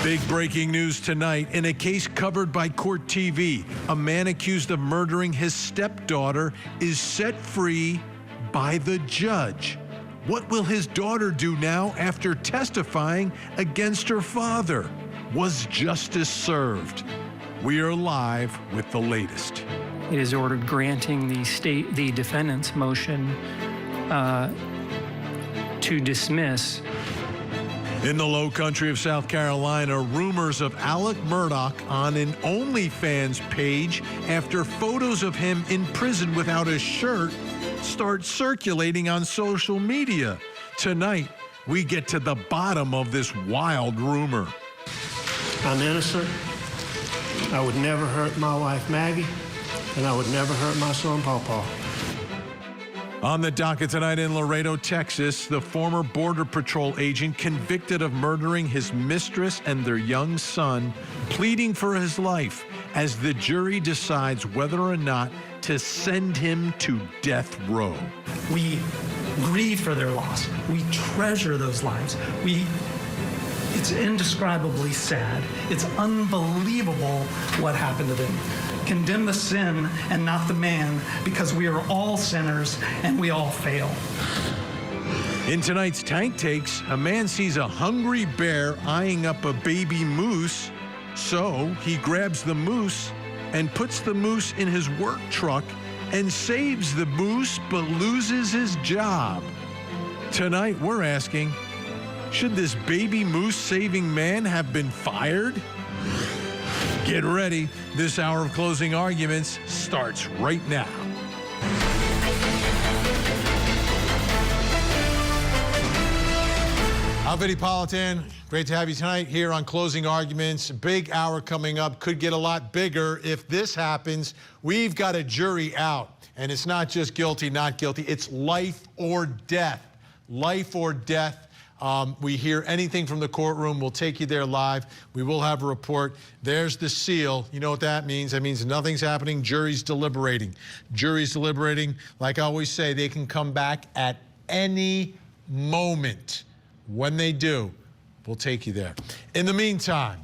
Big breaking news tonight. In a case covered by Court TV, a man accused of murdering his stepdaughter is set free by the judge. What will his daughter do now after testifying against her father? Was justice served? We are live with the latest. It is ordered granting the defendant's motion to dismiss. In the low country of South Carolina, rumors of Alec Murdaugh on an OnlyFans page after photos of him in prison without a shirt start circulating on social media. Tonight, we get to the bottom of this wild rumor. I'm innocent. I would never hurt my wife, Maggie, and I would never hurt my son, Pawpaw. On the docket tonight in Laredo, Texas, the former Border Patrol agent convicted of murdering his mistress and their young son, pleading for his life as the jury decides whether or not to send him to death row. We grieve for their loss. We treasure those lives. It's indescribably sad. It's unbelievable what happened to them. Condemn the sin and not the man, because we are all sinners and we all fail. In tonight's Tank Takes, a man sees a hungry bear eyeing up a baby moose, so he grabs the moose and puts the moose in his work truck and saves the moose but loses his job. Tonight we're asking, should this baby moose saving man have been fired? Get ready. This hour of closing arguments starts right now. I'm Vinny Politan. Great to have you tonight here on Closing Arguments. Big hour coming up. Could get a lot bigger if this happens. We've got a jury out, and it's not just guilty, not guilty. It's life or death. Life or death. We hear anything from the courtroom, we'll take you there live. We will have a report. There's the seal. You know what that means? That means nothing's happening. Jury's deliberating. Jury's deliberating. Like I always say, they can come back at any moment. When they do, we'll take you there. In the meantime,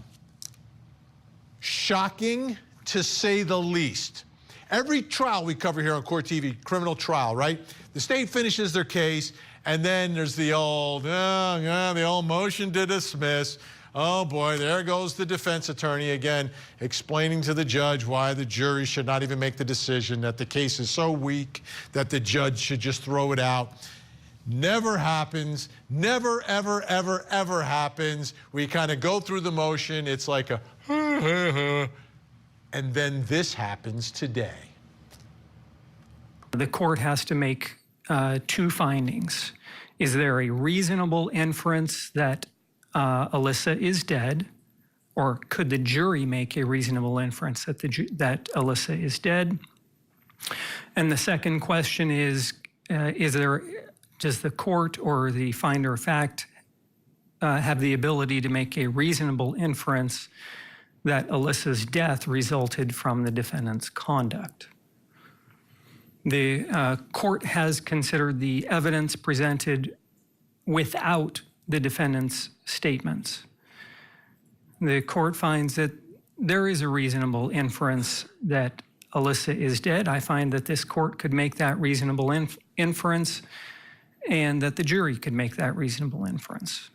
shocking to say the least. Every trial we cover here on Court TV, criminal trial, right? The state finishes their case, and then there's the old motion to dismiss. Oh boy, there goes the defense attorney again, explaining to the judge why the jury should not even make the decision, that the case is so weak that the judge should just throw it out. Never happens, never, ever, ever, ever happens. We kind of go through the motion, it's like a and then this happens today. The court has to make two findings. Is there a reasonable inference that Alissa is dead, or could the jury make a reasonable inference that Alissa is dead? And the second question is does the court or the finder of fact have the ability to make a reasonable inference that Alissa's death resulted from the defendant's conduct? The court has considered the evidence presented without the defendant's statements. The court finds that there is a reasonable inference that Alissa is dead. I find that this court could make that reasonable inference, and that the jury could make that reasonable inference.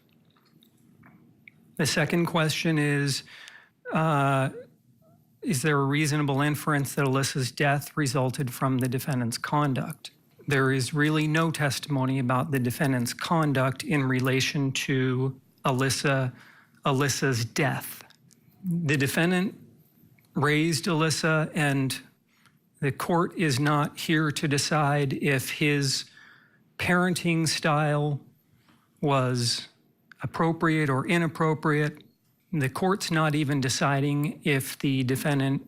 The second question is there a reasonable inference that Alissa's death resulted from the defendant's conduct? There is really no testimony about the defendant's conduct in relation to Alissa's death. The defendant raised Alissa, and the court is not here to decide if his parenting style was appropriate or inappropriate. The court's not even deciding if the defendant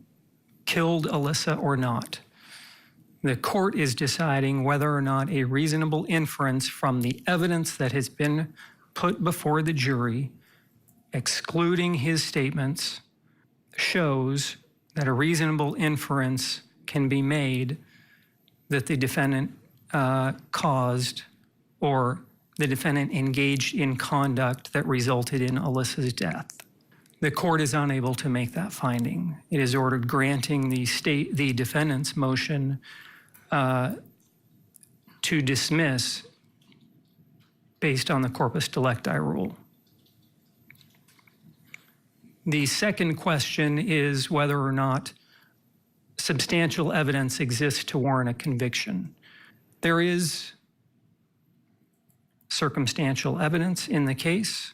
killed Alissa or not. The court is deciding whether or not a reasonable inference from the evidence that has been put before the jury, excluding his statements, shows that a reasonable inference can be made that the defendant caused or the defendant engaged in conduct that resulted in Alissa's death. The court is unable to make that finding. It is ordered granting the defendant's motion to dismiss based on the corpus delicti rule. The second question is whether or not substantial evidence exists to warrant a conviction. There is circumstantial evidence in the case.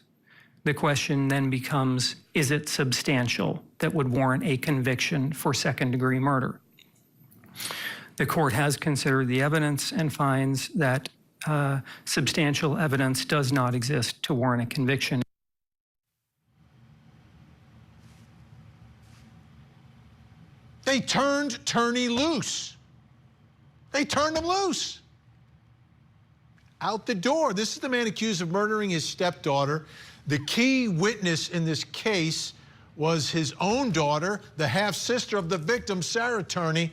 The question then becomes, is it substantial that would warrant a conviction for second-degree murder? The court has considered the evidence and finds that substantial evidence does not exist to warrant a conviction. They turned Turney loose. They turned him loose. Out the door. This is the man accused of murdering his stepdaughter. The key witness in this case was his own daughter, the half-sister of the victim, Sarah Turney.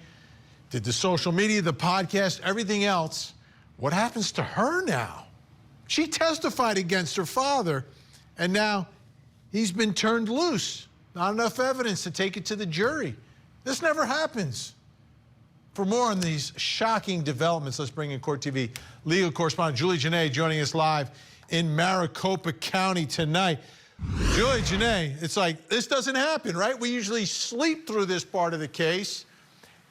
Did the social media, the podcast, everything else. What happens to her now? She testified against her father, and now he's been turned loose. Not enough evidence to take it to the jury. This never happens. For more on these shocking developments, let's bring in Court TV legal correspondent Julie Janae joining us live in Maricopa County tonight. Julie Janae, it's like, this doesn't happen, right? We usually sleep through this part of the case.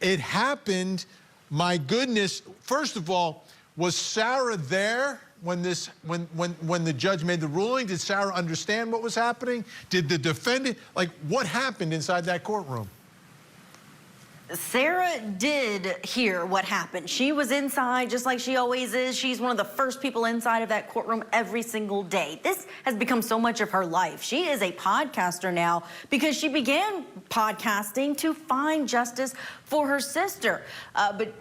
It happened. My goodness. First of all, was Sarah there when the judge made the ruling? Did Sarah understand what was happening? Did the defendant, like, what happened inside that courtroom? Sarah did hear what happened. She was inside just like she always is. She's one of the first people inside of that courtroom every single day. This has become so much of her life. She is a podcaster now because she began podcasting to find justice for her sister. But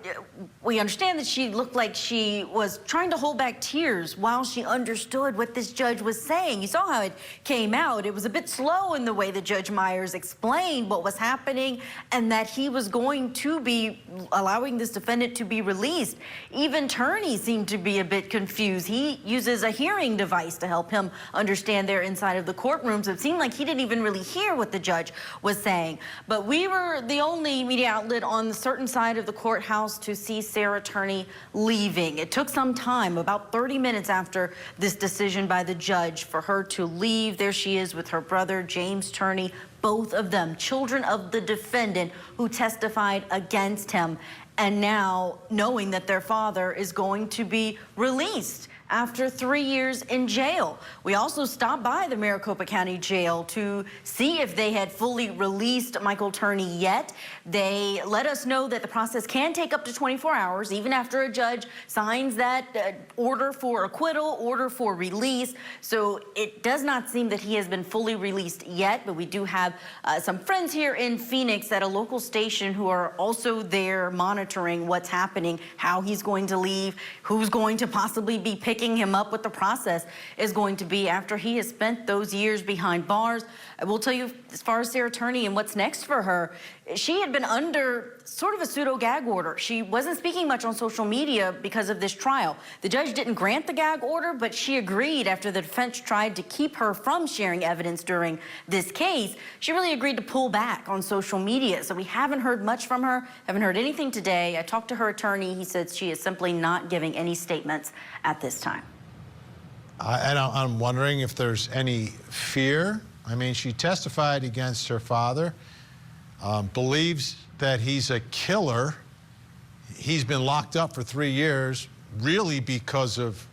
we understand that she looked like she was trying to hold back tears while she understood what this judge was saying. You saw how it came out. It was a bit slow in the way that Judge Myers explained what was happening and that he was going to be allowing this defendant to be released. Even Turney seemed to be a bit confused. He uses a hearing device to help him understand there inside of the courtroom. So it seemed like he didn't even really hear what the judge was saying. But we were the only media outlet on the certain side of the courthouse to see Sarah Turney leaving. It took some time, about 30 minutes after this decision by the judge, for her to leave. There she is with her brother, James Turney, both of them children of the defendant who testified against him. And now knowing that their father is going to be released after 3 years in jail. We also stopped by the Maricopa County Jail to see if they had fully released Michael Turney yet. They let us know that the process can take up to 24 hours, even after a judge signs that order for acquittal, order for release. So it does not seem that he has been fully released yet, but we do have some friends here in Phoenix at a local station who are also there monitoring what's happening, how he's going to leave, who's going to possibly be picking him up, what the process is going to be after he has spent those years behind bars. I will tell you, as far as Sarah Turney and what's next for her, she had been under sort of a pseudo gag order. She wasn't speaking much on social media because of this trial. The judge didn't grant the gag order, but she agreed after the defense tried to keep her from sharing evidence during this case. She really agreed to pull back on social media. So we haven't heard much from her, haven't heard anything today. I talked to her attorney. He said she is simply not giving any statements at this time. And I'm wondering if there's any fear. I mean, she testified against her father, believes that he's a killer. He's been locked up for 3 years, really because of,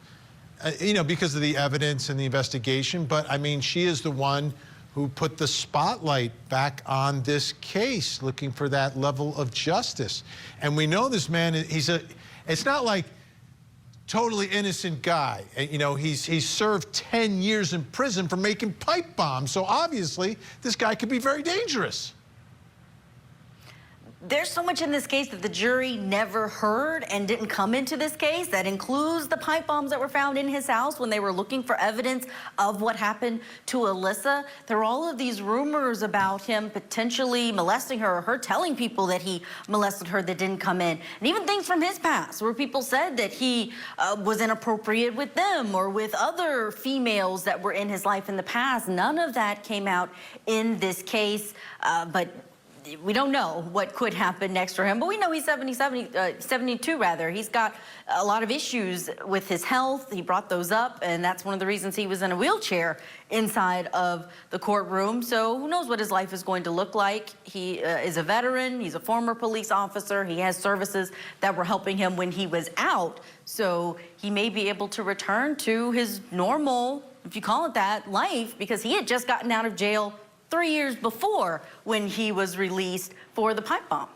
because of the evidence and the investigation. But I mean, she is the one who put the spotlight back on this case, looking for that level of justice. And we know this man, it's not like totally innocent guy. He's served 10 years in prison for making pipe bombs. So obviously, this guy could be very dangerous. There's so much in this case that the jury never heard and didn't come into this case. That includes the pipe bombs that were found in his house when they were looking for evidence of what happened to Alissa. There were all of these rumors about him potentially molesting her, or her telling people that he molested her, that didn't come in. And even things from his past where people said that he was inappropriate with them or with other females that were in his life in the past. None of that came out in this case, but we don't know what could happen next for him, but we know he's 72 rather. He's got a lot of issues with his health. He brought those up, and that's one of the reasons he was in a wheelchair inside of the courtroom. So who knows what his life is going to look like. He is a veteran. He's a former police officer. He has services that were helping him when he was out. So he may be able to return to his normal, if you call it that, life, because he had just gotten out of jail 3 years before when he was released for the pipe bomb.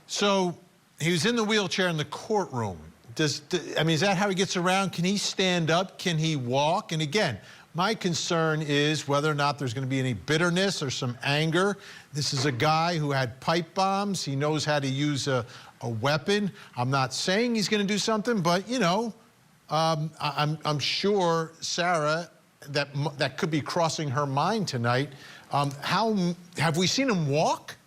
So he was in the wheelchair in the courtroom. I mean, is that how he gets around? Can he stand up? Can he walk? And again, my concern is whether or not there's going to be any bitterness or some anger. This is a guy who had pipe bombs. He knows how to use a weapon. I'm not saying he's going to do something, but, you know, I'm sure Sarah, that could be crossing her mind tonight. How have we seen him walk?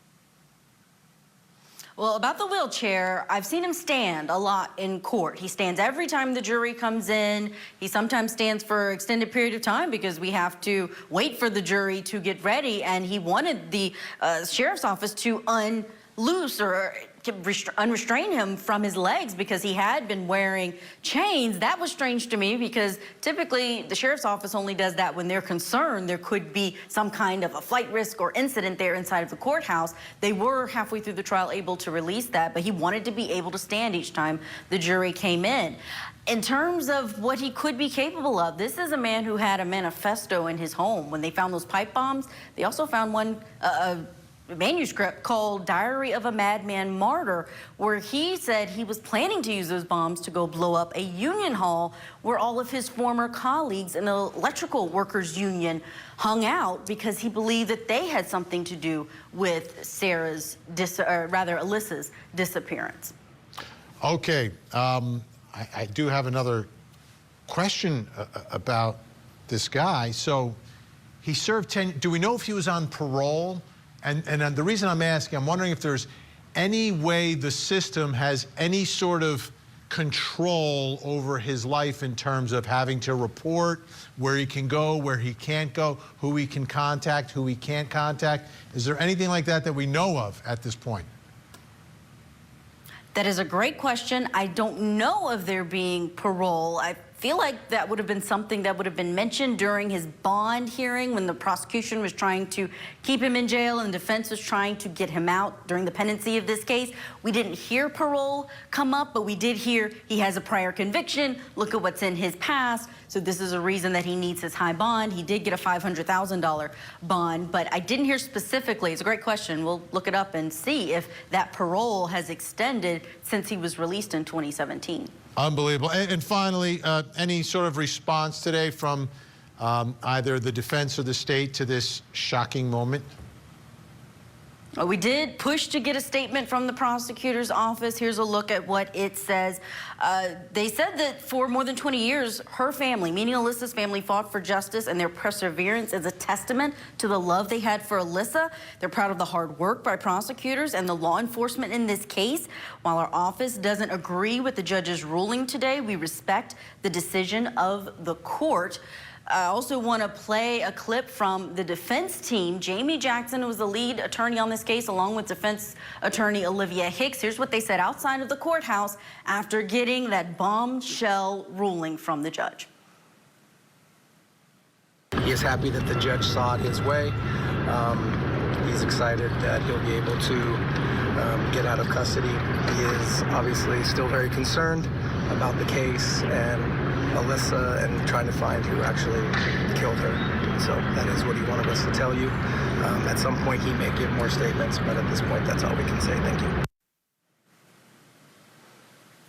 Well, about the wheelchair, I've seen him stand a lot in court. He stands every time the jury comes in. He sometimes stands for an extended period of time because we have to wait for the jury to get ready, and he wanted the sheriff's office to unloose or unrestrain him from his legs because he had been wearing chains. That was strange to me because typically the sheriff's office only does that when they're concerned there could be some kind of a flight risk or incident there inside of the courthouse. They were halfway through the trial able to release that, but he wanted to be able to stand each time the jury came in. In terms of what he could be capable of, this is a man who had a manifesto in his home. When they found those pipe bombs, they also found one, manuscript called Diary of a Madman Martyr, where he said he was planning to use those bombs to go blow up a union hall where all of his former colleagues in the electrical workers union hung out because he believed that they had something to do with Alissa's disappearance. Okay, I do have another question about this guy. So he served 10, do we know if he was on parole? And the reason I'm asking, I'm wondering if there's any way the system has any sort of control over his life in terms of having to report where he can go, where he can't go, who he can contact, who he can't contact. Is there anything like that that we know of at this point? That is a great question. I don't know of there being parole. I feel like that would have been something that would have been mentioned during his bond hearing when the prosecution was trying to keep him in jail and the defense was trying to get him out during the pendency of this case. We didn't hear parole come up, but we did hear he has a prior conviction. Look at what's in his past. So this is a reason that he needs his high bond. He did get a $500,000 bond, but I didn't hear specifically. It's a great question. We'll look it up and see if that parole has extended since he was released in 2017. Unbelievable. And finally, any sort of response today from either the defense or the state to this shocking moment? We did push to get a statement from the prosecutor's office. Here's a look at what it says. They said that for more than 20 years, her family, meaning Alissa's family, fought for justice, and their perseverance is a testament to the love they had for Alissa. They're proud of the hard work by prosecutors and the law enforcement in this case. While our office doesn't agree with the judge's ruling today, we respect the decision of the court. I also want to play a clip from the defense team. Jamie Jackson was the lead attorney on this case, along with defense attorney Olivia Hicks. Here's what they said outside of the courthouse after getting that bombshell ruling from the judge. He is happy that the judge saw it his way. He's excited that he'll be able to get out of custody. He is obviously still very concerned about the case and Alissa and trying to find who actually killed her. So that is what he wanted us to tell you. At some point he may give more statements, but at this point that's all we can say. Thank you.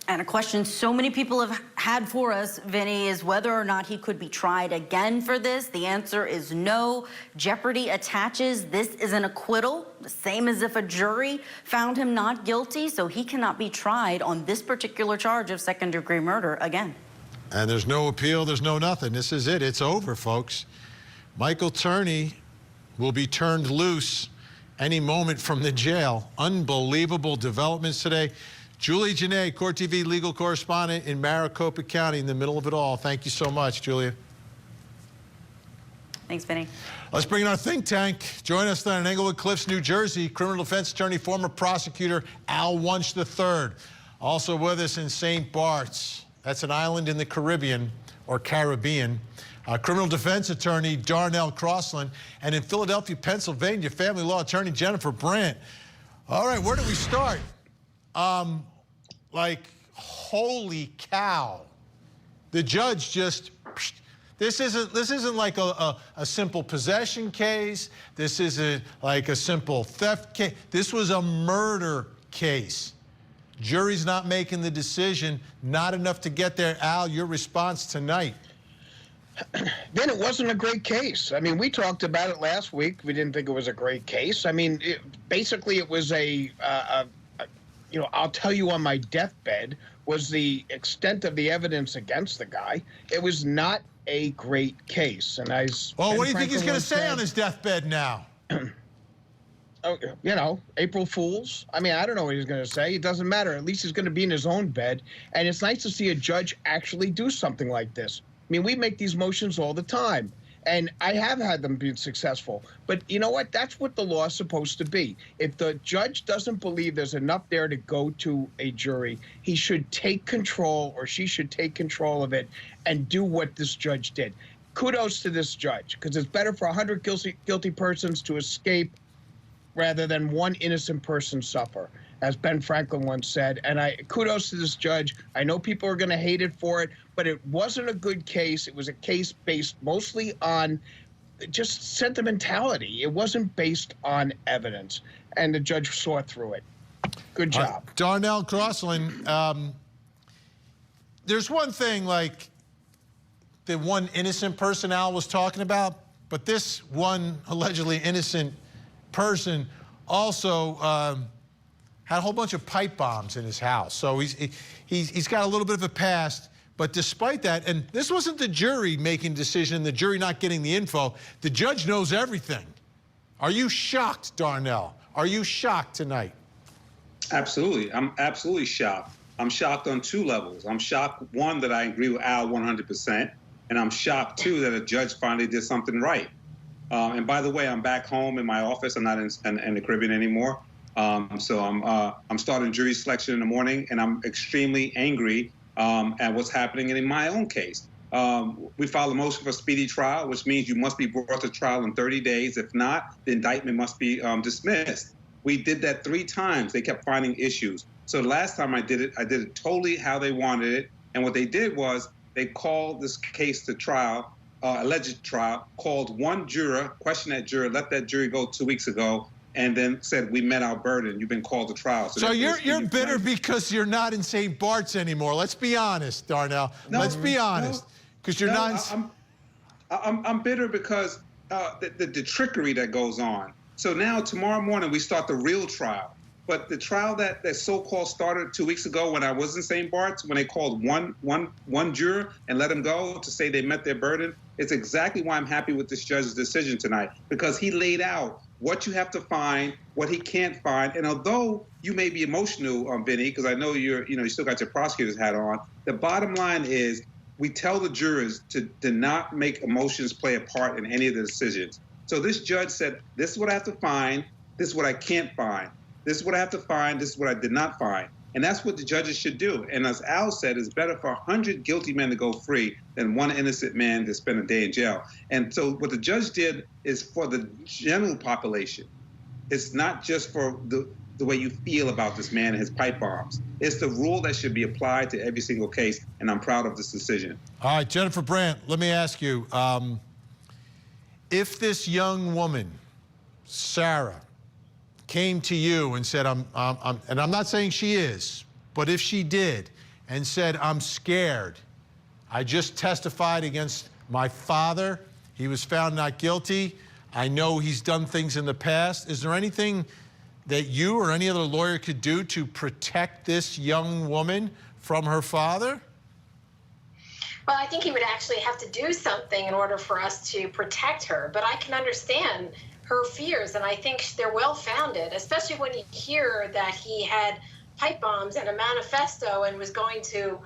And a question so many people have had for us, Vinny, is whether or not he could be tried again for this. The answer is no. Jeopardy attaches. This is an acquittal, the same as if a jury found him not guilty, so he cannot be tried on this particular charge of second-degree murder again. And there's no appeal, there's no nothing. This is it. It's over, folks. Michael Turney will be turned loose any moment from the jail. Unbelievable developments today. Julia Janae, Court TV legal correspondent in Maricopa County, in the middle of it all. Thank you so much, Julia. Thanks, Vinny. Let's bring in our think tank. Join us then in Englewood Cliffs, New Jersey, criminal defense attorney, former prosecutor Al Wunsch III. Also with us in St. Bart's, that's an island in the Caribbean, or Caribbean. Criminal defense attorney Darnell Crossland, and in Philadelphia, Pennsylvania, family law attorney Jennifer Brandt. All right, where do we start? Like, holy cow. The judge just, this isn't like a simple possession case. This isn't like a simple theft case. This was a murder case. Jury's not making the decision, not enough to get there. Al, your response tonight. Then it wasn't a great case. I mean, we talked about it last week. We didn't think it was a great case. I mean, basically it was you know, I'll tell you on my deathbed was the extent of the evidence against the guy. It was not a great case. And well, what do you think he's going to say on his deathbed now? Oh, you know, April Fools. I mean, I don't know what he's going to say. It doesn't matter. At least he's going to be in his own bed. And it's nice to see a judge actually do something like this. I mean, we make these motions all the time. And I have had them be successful. But you know what? That's what the law is supposed to be. If the judge doesn't believe there's enough there to go to a jury, he should take control, or she should take control of it and do what this judge did. Kudos to this judge, because it's better for 100 guilty persons to escape rather than one innocent person suffer, as Ben Franklin once said. And kudos to this judge. I know people are going to hate it for it, but it wasn't a good case. It was a case based mostly on just sentimentality. It wasn't based on evidence, and the judge saw through it. Good job. Darnell Crossland, there's one thing, like the one innocent person Al was talking about, but this one allegedly innocent person also had a whole bunch of pipe bombs in his house. So he's got a little bit of a past. But despite that, and this wasn't the jury making a decision, the jury not getting the info, the judge knows everything. Are you shocked, Darnell? Are you shocked tonight? Absolutely. I'm absolutely shocked. I'm shocked on two levels. I'm shocked, one, that I agree with Al 100%, and I'm shocked, two, that a judge finally did something right. And by the way, I'm back home in my office. I'm not in the Caribbean anymore. So I'm starting jury selection in the morning, and I'm extremely angry at what's happening in my own case. We filed a motion for speedy trial, which means you must be brought to trial in 30 days. If not, the indictment must be dismissed. We did that 3 times. They kept finding issues. So the last time I did it totally how they wanted it. And what they did was they called this case to trial, alleged trial, called one juror, questioned that juror, let that jury go 2 weeks ago, and then said, we met our burden. You've been called to trial. So you're bitter because you're not in St. Bart's anymore. Let's be honest, Darnell. No, let's be honest. Because you're not. I'm bitter because the trickery that goes on. So now tomorrow morning we start the real trial. But the trial that so-called started 2 weeks ago when I was in St. Bart's, when they called one juror and let him go to say they met their burden, it's exactly why I'm happy with this judge's decision tonight, because he laid out what you have to find, what he can't find. And although you may be emotional, Vinny, because I know you still got your prosecutor's hat on, the bottom line is we tell the jurors to not make emotions play a part in any of the decisions. So this judge said, this is what I have to find, this is what I can't find. This is what I have to find, this is what I did not find. And that's what the judges should do. And as Al said, it's better for 100 guilty men to go free than one innocent man to spend a day in jail. And so what the judge did is for the general population. It's not just for the way you feel about this man and his pipe bombs. It's the rule that should be applied to every single case, and I'm proud of this decision. All right, Jennifer Brandt, let me ask you, if this young woman, Sarah, came to you and said, and I'm not saying she is, but if she did, and said, I'm scared. I just testified against my father. He was found not guilty. I know he's done things in the past. Is there anything that you or any other lawyer could do to protect this young woman from her father? Well, I think he would actually have to do something in order for us to protect her. But I can understand her fears, and I think they're well-founded, especially when you hear that he had pipe bombs and a manifesto and was going to,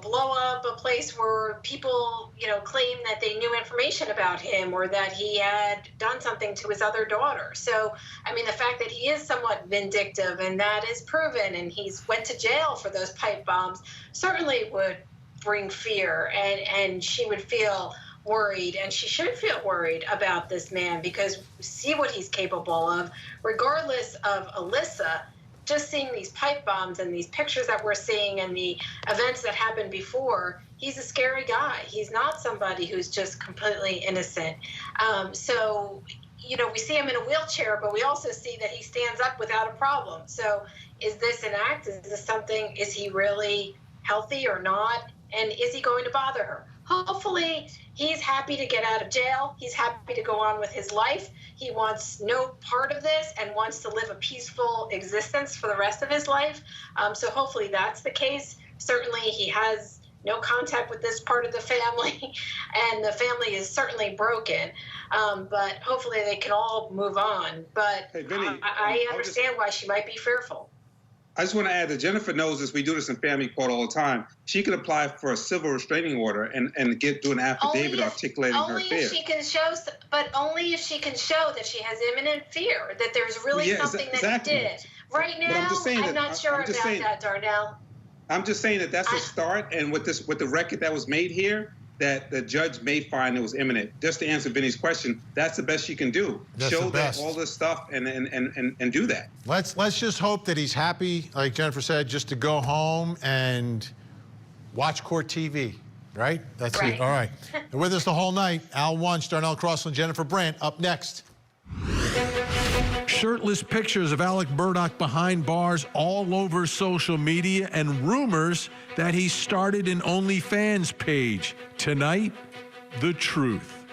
blow up a place where people, claim that they knew information about him or that he had done something to his other daughter. So, I mean, the fact that he is somewhat vindictive and that is proven and he's went to jail for those pipe bombs certainly would bring fear, and she would feel worried, and she should feel worried about this man because we see what he's capable of, regardless of Alissa. Just seeing these pipe bombs and these pictures that we're seeing and the events that happened before, he's a scary guy. He's not somebody who's just completely innocent. So, we see him in a wheelchair, but we also see that he stands up without a problem. So is this an act? Is this something? Is he really healthy or not? And is he going to bother her? Hopefully, he's happy to get out of jail. He's happy to go on with his life. He wants no part of this and wants to live a peaceful existence for the rest of his life. So hopefully that's the case. Certainly, he has no contact with this part of the family, and the family is certainly broken. But hopefully they can all move on. But Hey, Vinny, I understand why she might be fearful. I just want to add that Jennifer knows this. We do this in family court all the time. She could apply for a civil restraining order and do an affidavit articulating her fears. Only if she can show that she has imminent fear, that there's really something that he did. Right now, I'm not sure about that, Darnell. I'm just saying that that's a start, and with the record that was made here, that the judge may find it was imminent. Just to answer Vinny's question, that's the best she can do. Show that all this stuff and do that. Let's just hope that he's happy, like Jennifer said, just to go home and watch court TV, right? That's it. All right. And with us the whole night, Al Wunsch, Darnell Crossland, Jennifer Brandt, up next. Shirtless pictures of Alec Murdaugh behind bars all over social media and rumors that he started an OnlyFans page. Tonight, the truth.